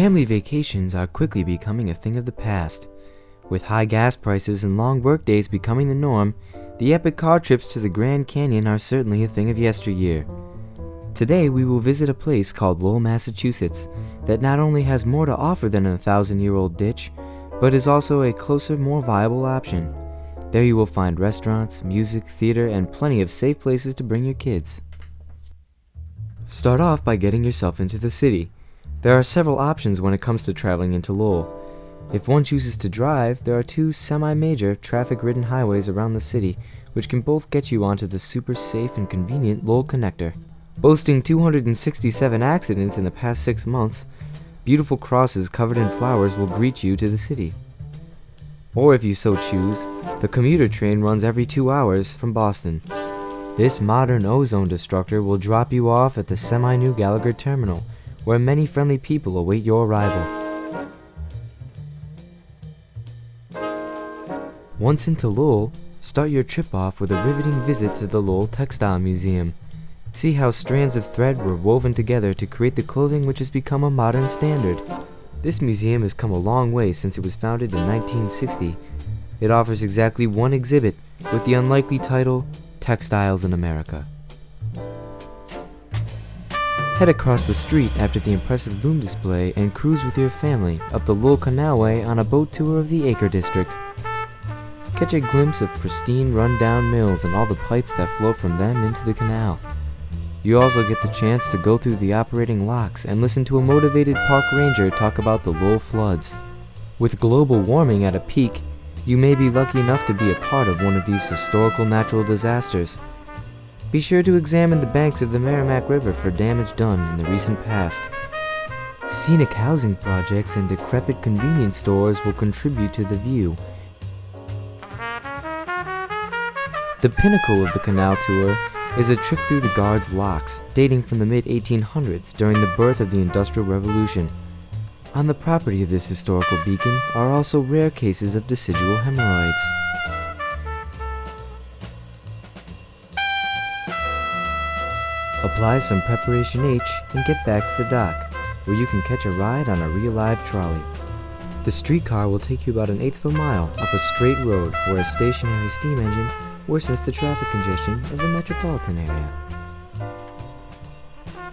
Family vacations are quickly becoming a thing of the past. With high gas prices and long workdays becoming the norm, the epic car trips to the Grand Canyon are certainly a thing of yesteryear. Today we will visit a place called Lowell, Massachusetts that not only has more to offer than a 1,000-year-old ditch, but is also a closer, more viable option. There you will find restaurants, music, theater, and plenty of safe places to bring your kids. Start off by getting yourself into the city. There are several options when it comes to traveling into Lowell. If one chooses to drive, there are two semi-major traffic-ridden highways around the city which can both get you onto the super safe and convenient Lowell Connector. Boasting 267 accidents in the past 6 months, beautiful crosses covered in flowers will greet you to the city. Or if you so choose, the commuter train runs every 2 hours from Boston. This modern ozone destructor will drop you off at the semi-new Gallagher Terminal, where many friendly people await your arrival. Once into Lowell, start your trip off with a riveting visit to the Lowell Textile Museum. See how strands of thread were woven together to create the clothing which has become a modern standard. This museum has come a long way since it was founded in 1960. It offers exactly one exhibit with the unlikely title, Textiles in America. Head across the street after the impressive loom display and cruise with your family up the Lowell Canalway on a boat tour of the Acre District. Catch a glimpse of pristine run-down mills and all the pipes that flow from them into the canal. You also get the chance to go through the operating locks and listen to a motivated park ranger talk about the Lowell floods. With global warming at a peak, you may be lucky enough to be a part of one of these historical natural disasters. Be sure to examine the banks of the Merrimack River for damage done in the recent past. Scenic housing projects and decrepit convenience stores will contribute to the view. The pinnacle of the canal tour is a trip through the Guards Locks, dating from the mid-1800s during the birth of the Industrial Revolution. On the property of this historical beacon are also rare cases of decidual hemorrhoids. Apply some Preparation H and get back to the dock, where you can catch a ride on a real-live trolley. The streetcar will take you about 1/8 of a mile up a straight road where a stationary steam engine worsens the traffic congestion of the metropolitan area.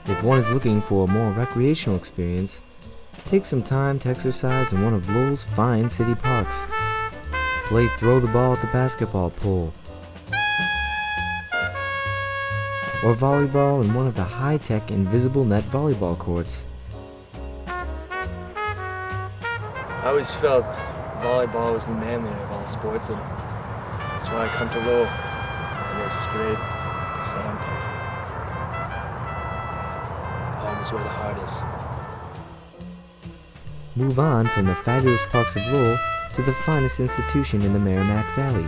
If one is looking for a more recreational experience, take some time to exercise in one of Lowell's fine city parks. Play throw the ball at the basketball pole, or volleyball in one of the high-tech invisible net volleyball courts. I always felt volleyball was the manlier of all sports, and that's why I come to Lowell, to this great sand pit. Home is where the heart is. Move on from the fabulous parks of Lowell to the finest institution in the Merrimack Valley,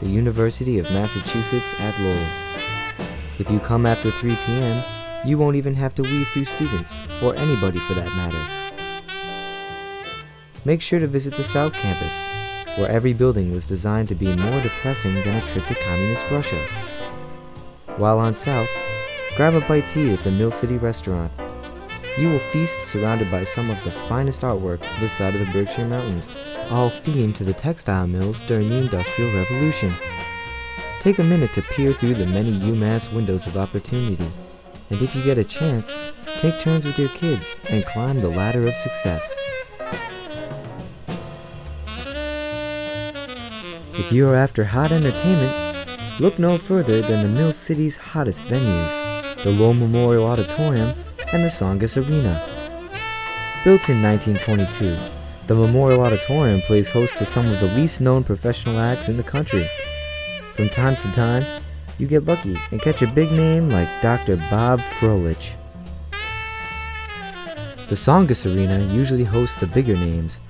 the University of Massachusetts at Lowell. If you come after 3 p.m., you won't even have to weave through students, or anybody for that matter. Make sure to visit the South Campus, where every building was designed to be more depressing than a trip to communist Russia. While on South, grab a bite to eat at the Mill City restaurant. You will feast surrounded by some of the finest artwork this side of the Berkshire Mountains, all themed to the textile mills during the Industrial Revolution. Take a minute to peer through the many UMass windows of opportunity, and if you get a chance, take turns with your kids and climb the ladder of success. If you are after hot entertainment, look no further than the Mill City's hottest venues, the Lowell Memorial Auditorium and the Tsongas Arena. Built in 1922, the Memorial Auditorium plays host to some of the least known professional acts in the country. From time to time, you get lucky and catch a big name like Dr. Bob Froelich. The Tsongas Arena usually hosts the bigger names,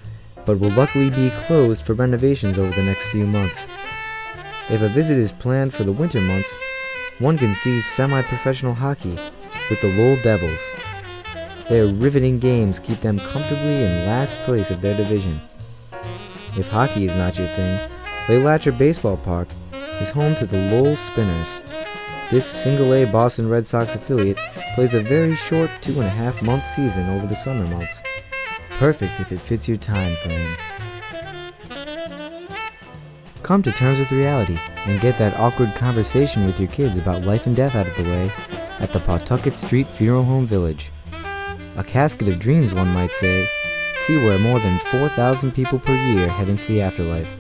but will luckily be closed for renovations over the next few months. If a visit is planned for the winter months, one can see semi-professional hockey with the Lowell Devils. Their riveting games keep them comfortably in last place of their division. If hockey is not your thing, Laylatcher Baseball Park is home to the Lowell Spinners. This single-A Boston Red Sox affiliate plays a very short 2.5-month season over the summer months. perfect if it fits your time frame. Come to terms with reality and get that awkward conversation with your kids about life and death out of the way at the Pawtucket Street Funeral Home Village. A casket of dreams, one might say. See where more than 4,000 people per year head into the afterlife.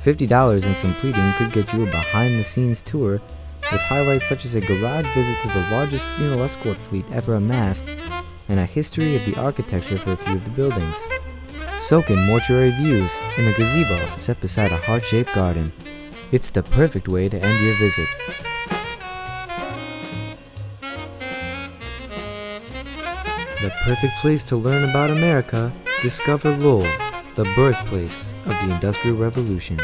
$50 and some pleading could get you a behind-the-scenes tour with highlights such as a garage visit to the largest funeral escort fleet ever amassed and a history of the architecture for a few of the buildings. Soak in mortuary views in a gazebo set beside a heart-shaped garden. It's the perfect way to end your visit. The perfect place to learn about America, discover Lowell, the birthplace of the Industrial Revolution.